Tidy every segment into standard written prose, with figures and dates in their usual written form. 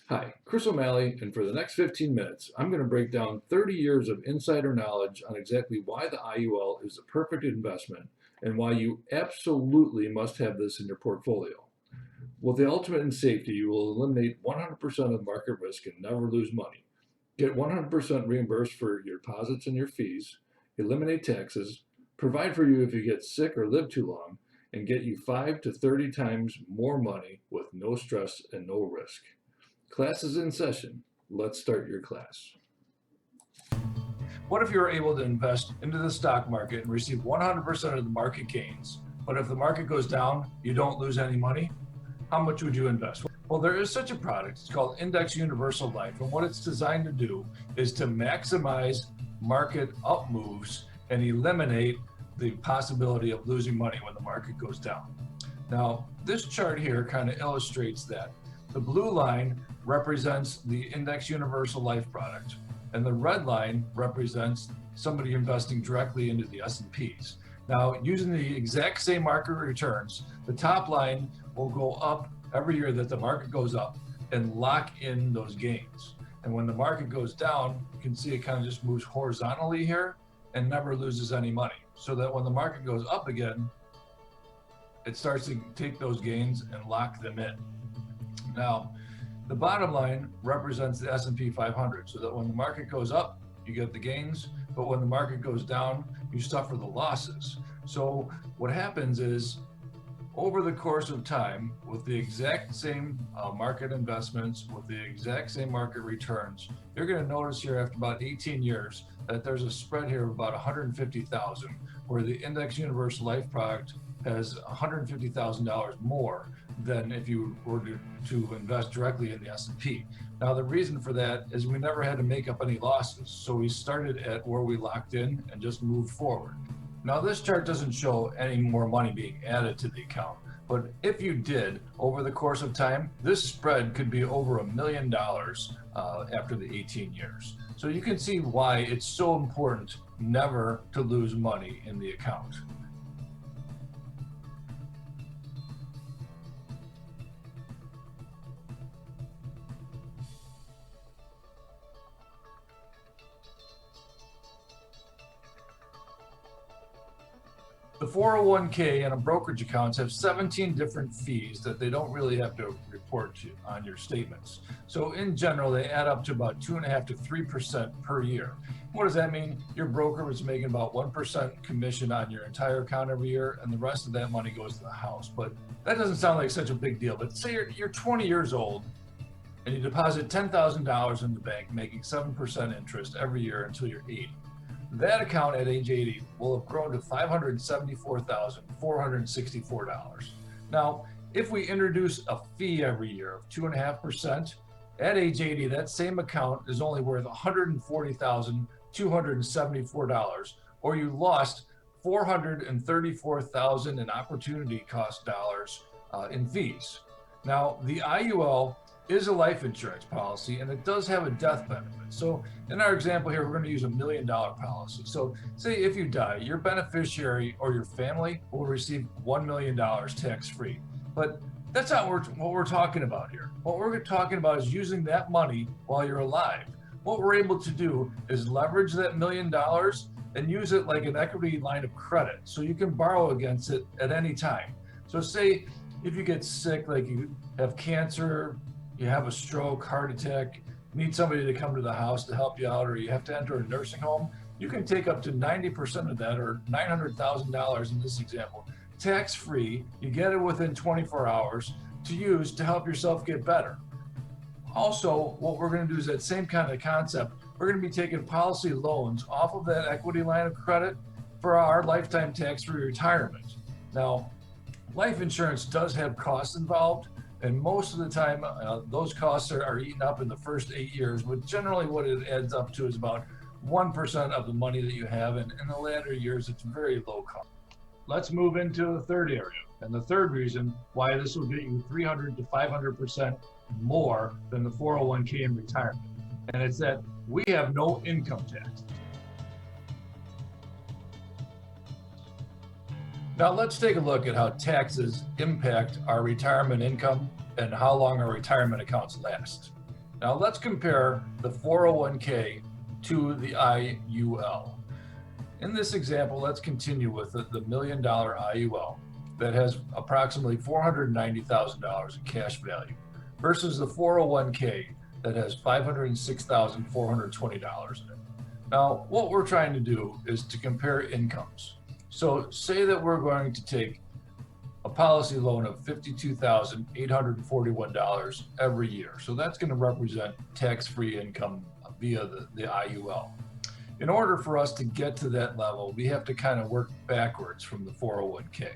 Hi, Chris O'Malley, and for the next 15 minutes, I'm going to break down 30 years of insider knowledge on exactly why the IUL is the perfect investment and why you absolutely must have this in your portfolio. With the ultimate in safety, you will eliminate 100% of market risk and never lose money. Get 100% reimbursed for your deposits and your fees, eliminate taxes, provide for you if you get sick or live too long, and get you 5 to 30 times more money with no stress and no risk. Class is in session. Let's start your class. What if you were able to invest into the stock market and receive 100% of the market gains, but if the market goes down, you don't lose any money? How much would you invest? Well, there is such a product. It's called Index Universal Life, and what it's designed to do is to maximize market up moves and eliminate the possibility of losing money when the market goes down. Now, this chart here kind of illustrates that. The blue line represents the Index Universal Life product, and the red line represents somebody investing directly into the S&Ps. Now, using the exact same market returns, the top line will go up every year that the market goes up and lock in those gains. And when the market goes down, you can see it kind of just moves horizontally here and never loses any money. So that when the market goes up again, it starts to take those gains and lock them in. Now, the bottom line represents the S&P 500, so that when the market goes up, you get the gains, but when the market goes down, you suffer the losses. So what happens is, over the course of time, with the exact same market investments, with the exact same market returns, you're going to notice here after about 18 years that there's a spread here of about 150,000, where the Index Universal Life product has $150,000 more than if you were to invest directly in the S&P. Now, the reason for that is we never had to make up any losses. So we started at where we locked in and just moved forward. Now, this chart doesn't show any more money being added to the account, but if you did over the course of time, this spread could be over $1 million after the 18 years. So you can see why it's so important never to lose money in the account. The 401k and a brokerage accounts have 17 different fees that they don't really have to report to on your statements. So in general, they add up to about 2.5% to 3% per year. What does that mean? Your broker was making about 1% commission on your entire account every year, and the rest of that money goes to the house. But that doesn't sound like such a big deal. But say you're 20 years old and you deposit $10,000 in the bank, making 7% interest every year until you're 80. That account at age 80 will have grown to $574,464. Now, if we introduce a fee every year of 2.5%, at age 80, that same account is only worth $140,274, or you lost $434,000 in opportunity cost dollars in fees. Now, the IUL is a life insurance policy, and it does have a death benefit. So in our example here, we're going to use $1 million policy. So say if you die, your beneficiary or your family will receive $1 million tax-free. But that's not what we're talking about here. What we're talking about is using that money while you're alive. What we're able to do is leverage that $1 million and use it like an equity line of credit, so you can borrow against it at any time. So say if you get sick, like you have cancer, you have a stroke, heart attack, need somebody to come to the house to help you out, or you have to enter a nursing home, you can take up to 90% of that, or $900,000 in this example, tax-free. You get it within 24 hours to use to help yourself get better. Also, what we're going to do is that same kind of concept. We're going to be taking policy loans off of that equity line of credit for our lifetime tax-free retirement. Now, life insurance does have costs involved, and most of the time, those costs are eaten up in the first 8 years, but generally what it adds up to is about 1% of the money that you have, and in the latter years, it's very low cost. Let's move into the third area, and the third reason why this will get you 300 to 500% more than the 401k in retirement, and it's that we have no income tax. Now let's take a look at how taxes impact our retirement income and how long our retirement accounts last. Now let's compare the 401k to the IUL. In this example, let's continue with the $1 million IUL that has approximately $490,000 in cash value versus the 401k that has $506,420 in it. Now, what we're trying to do is to compare incomes. So say that we're going to take a policy loan of $52,841 every year. So that's going to represent tax-free income via the IUL. In order for us to get to that level, we have to kind of work backwards from the 401k.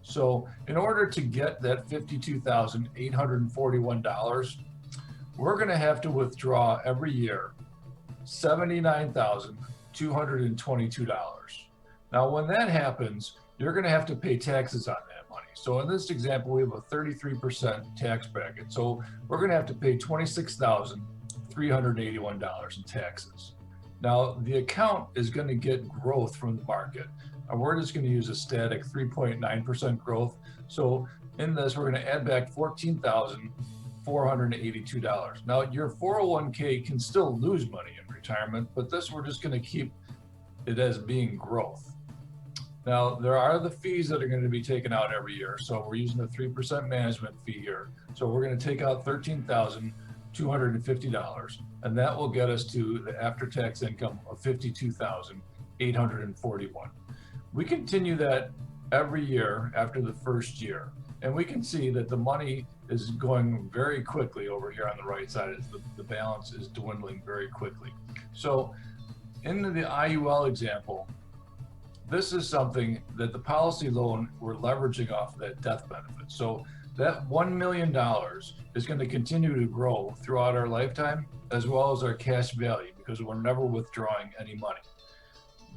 So in order to get that $52,841, we're going to have to withdraw every year $79,222. Now, when that happens, you're going to have to pay taxes on that money. So in this example, we have a 33% tax bracket. So we're going to have to pay $26,381 in taxes. Now, the account is going to get growth from the market, and we're just going to use a static 3.9% growth. So in this, we're going to add back $14,482. Now, your 401k can still lose money in retirement, but this we're just going to keep it as being growth. Now, there are the fees that are going to be taken out every year. So we're using a 3% management fee here. So we're going to take out $13,250, and that will get us to the after-tax income of $52,841. We continue that every year after the first year, and we can see that the money is going very quickly over here on the right side. The balance is dwindling very quickly. So in the IUL example, this is something that the policy loan, we're leveraging off of that death benefit. So that $1 million is going to continue to grow throughout our lifetime, as well as our cash value, because we're never withdrawing any money.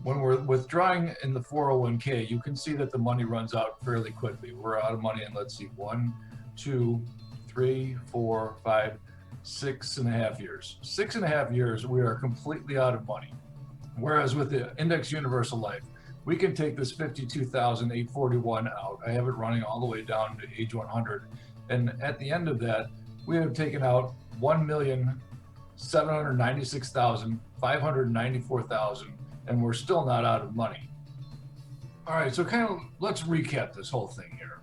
When we're withdrawing in the 401k, you can see that the money runs out fairly quickly. We're out of money in, let's see, 1, 2, 3, 4, 5, 6.5 years. 6.5 years, we are completely out of money. Whereas with the Index Universal Life, we can take this $52,841 out. I have it running all the way down to age 100. And at the end of that, we have taken out $1,796,594, and we're still not out of money. All right, so kind of let's recap this whole thing here.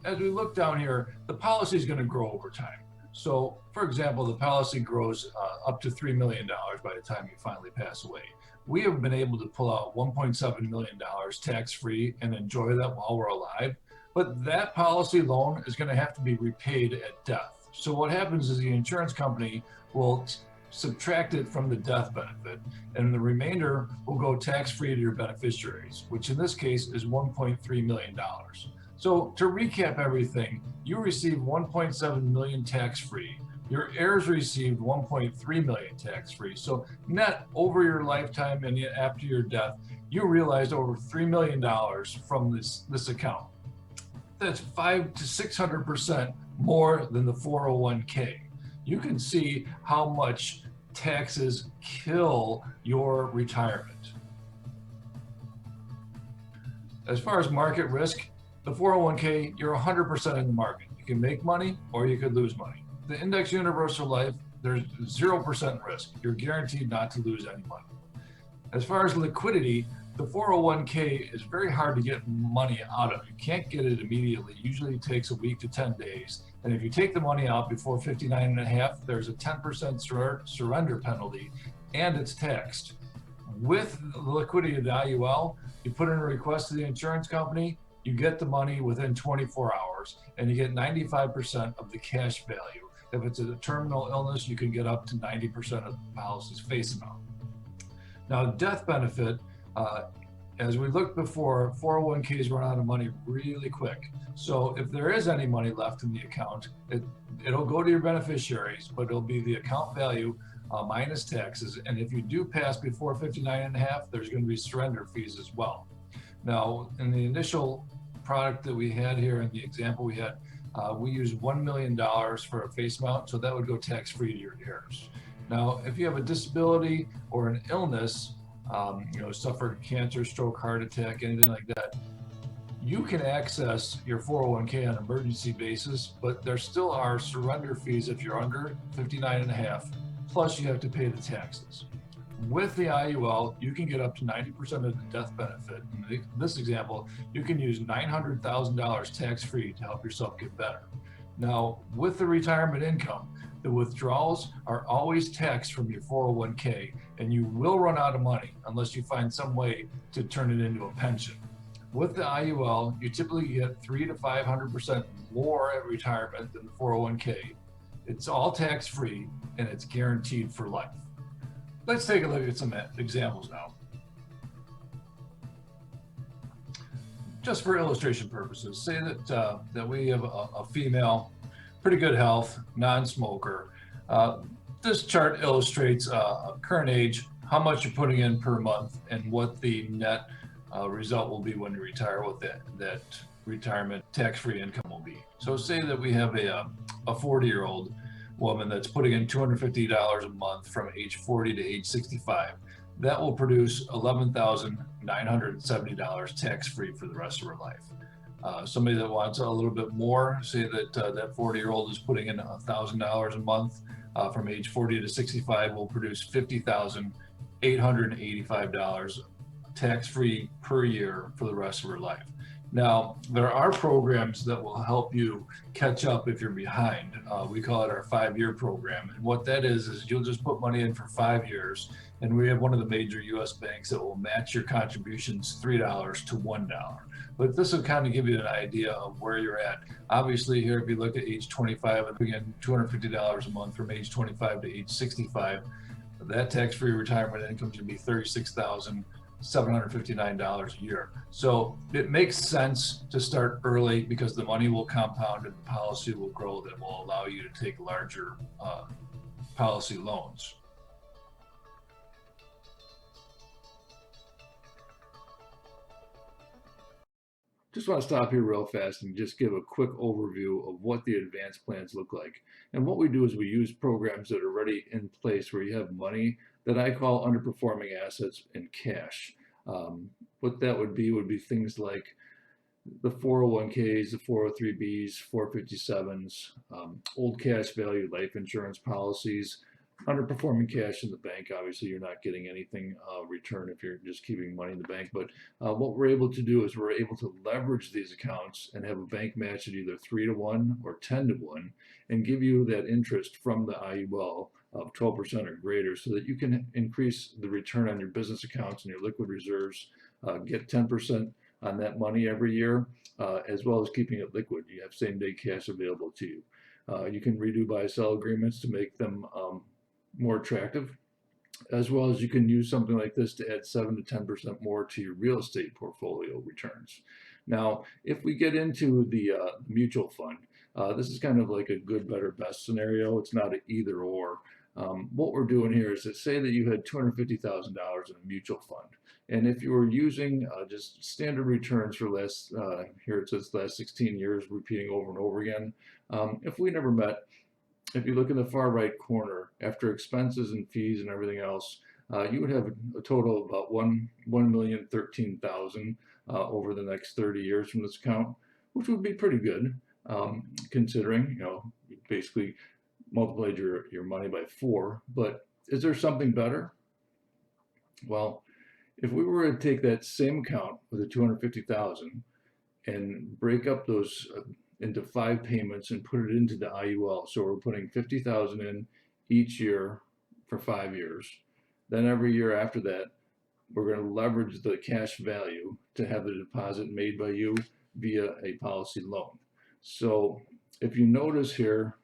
As we look down here, the policy is going to grow over time. So, for example, the policy grows up to $3 million by the time you finally pass away. We have been able to pull out $1.7 million tax-free and enjoy that while we're alive. But that policy loan is going to have to be repaid at death. So what happens is the insurance company will subtract it from the death benefit, and the remainder will go tax-free to your beneficiaries, which in this case is $1.3 million. So to recap everything, you received $1.7 million tax-free. Your heirs received $1.3 million tax-free. So net over your lifetime and after your death, you realized over $3 million from this account. That's 500 to 600% more than the 401k. You can see how much taxes kill your retirement. As far as market risk, the 401k, you're 100% in the market. You can make money or you could lose money. The Index Universal Life, there's 0% risk. You're guaranteed not to lose any money. As far as liquidity, the 401k is very hard to get money out of. You can't get it immediately. Usually it takes a week to 10 days. And if you take the money out before 59.5, there's a 10% surrender penalty, and it's taxed. With the liquidity of the IUL, you put in a request to the insurance company, you get the money within 24 hours, and you get 95% of the cash value. If it's a terminal illness, you can get up to 90% of the policy's face amount. Now, death benefit, as we looked before, 401ks run out of money really quick. So if there is any money left in the account, it'll go to your beneficiaries, but it'll be the account value minus taxes. And if you do pass before 59.5, there's going to be surrender fees as well. Now, in the initial product that we had here, in the example we had, we used $1 million for a face amount, so that would go tax-free to your heirs. Now, if you have a disability or an illness, suffered cancer, stroke, heart attack, anything like that, You can access your 401k on an emergency basis, but there still are surrender fees if you're under 59 and a half, plus you have to pay the taxes. With the IUL, you can get up to 90% of the death benefit. In this example, you can use $900,000 tax-free to help yourself get better. Now, with the retirement income, the withdrawals are always taxed from your 401k, and you will run out of money unless you find some way to turn it into a pension. With the IUL, you typically get 300 to 500% more at retirement than the 401k. It's all tax-free and it's guaranteed for life. Let's take a look at some examples now. Just for illustration purposes, say that we have a female, pretty good health, non-smoker. This chart illustrates current age, how much you're putting in per month, and what the net result will be when you retire, what that retirement tax-free income will be. So say that we have a 40-year-old woman that's putting in $250 a month from age 40 to age 65. That will produce $11,970 tax-free for the rest of her life. Somebody that wants a little bit more, say that that 40-year-old is putting in $1,000 a month from age 40 to 65, will produce $50,885 tax-free per year for the rest of her life. Now, there are programs that will help you catch up if you're behind. We call it our 5-year program. And what that is you'll just put money in for 5 years. And we have one of the major US banks that will match your contributions $3 to $1. But this will kind of give you an idea of where you're at. Obviously here, if you look at age 25, and again, $250 a month from age 25 to age 65, that tax-free retirement income is going to be $36,759 a year. So it makes sense to start early because the money will compound and the policy will grow that will allow you to take larger policy loans. Just want to stop here real fast and just give a quick overview of what the advanced plans look like. And what we do is we use programs that are already in place where you have money that I call underperforming assets in cash. What that would be things like the 401ks, the 403bs, 457s, old cash value life insurance policies, underperforming cash in the bank. Obviously, you're not getting anything return if you're just keeping money in the bank. But what we're able to do is we're able to leverage these accounts and have a bank match at either 3 to 1 or 10 to 1 and give you that interest from the IUL of 12% or greater so that you can increase the return on your business accounts and your liquid reserves, get 10% on that money every year, as well as keeping it liquid. You have same-day cash available to you. You can redo buy-sell agreements to make them more attractive, as well as you can use something like this to add 7 to 10% more to your real estate portfolio returns. Now, if we get into the mutual fund, this is kind of like a good, better, best scenario. It's not an either or. What we're doing here is to say that you had $250,000 in a mutual fund. And if you were using just standard returns for last, here it says last 16 years, repeating over and over again, if we never met, if you look in the far right corner, after expenses and fees and everything else, you would have a total of about $1,013,000 over the next 30 years from this account, which would be pretty good, considering, you know, you basically multiplied your money by 4. But is there something better? Well, if we were to take that same account with the $250,000 and break up those into 5 payments and put it into the IUL. So we're putting $50,000 in each year for 5 years. Then every year after that, we're going to leverage the cash value to have the deposit made by you via a policy loan. So if you notice here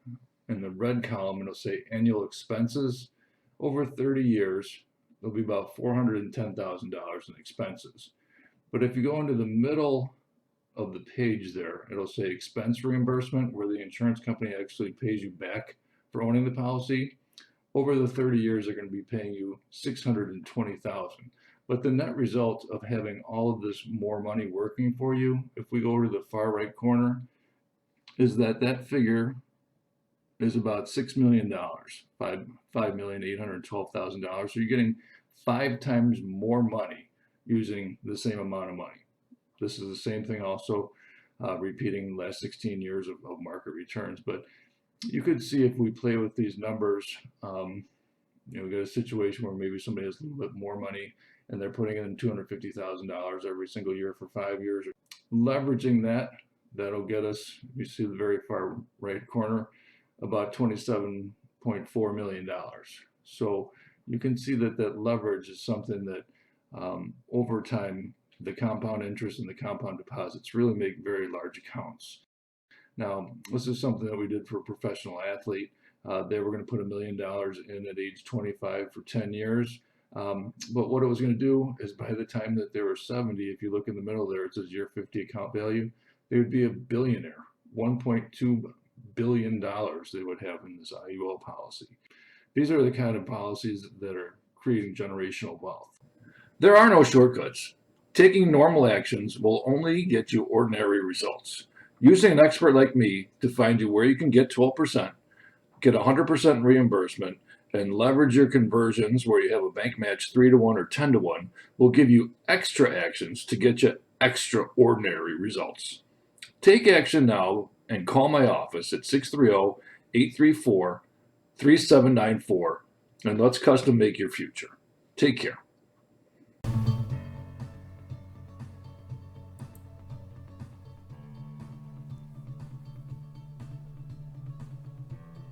in the red column, it'll say annual expenses. Over 30 years, there'll be about $410,000 in expenses. But if you go into the middle of the page there, it'll say expense reimbursement, where the insurance company actually pays you back for owning the policy. Over the 30 years, they're going to be paying you $620,000. But the net result of having all of this more money working for you, if we go to the far right corner, is that that figure is about $6 million, $5,812,000. So you're getting 5 times more money using the same amount of money. This is the same thing also, repeating the last 16 years of market returns. But you could see if we play with these numbers, we get a situation where maybe somebody has a little bit more money and they're putting in $250,000 every single year for 5 years. Leveraging that, that'll get us, you see the very far right corner, about $27.4 million. So you can see that that leverage is something that over time, the compound interest and the compound deposits really make very large accounts. Now, this is something that we did for a professional athlete. They were going to put $1 million in at age 25 for 10 years. But what it was going to do is by the time that they were 70, if you look in the middle there, it says year 50 account value, they would be a billionaire. $1.2 billion they would have in this IUL policy. These are the kind of policies that are creating generational wealth. There are no shortcuts. Taking normal actions will only get you ordinary results. Using an expert like me to find you where you can get 12%, get 100% reimbursement, and leverage your conversions where you have a bank match 3-to-1 or 10-to-1 will give you extra actions to get you extraordinary results. Take action now and call my office at 630-834-3794 and let's custom make your future. Take care.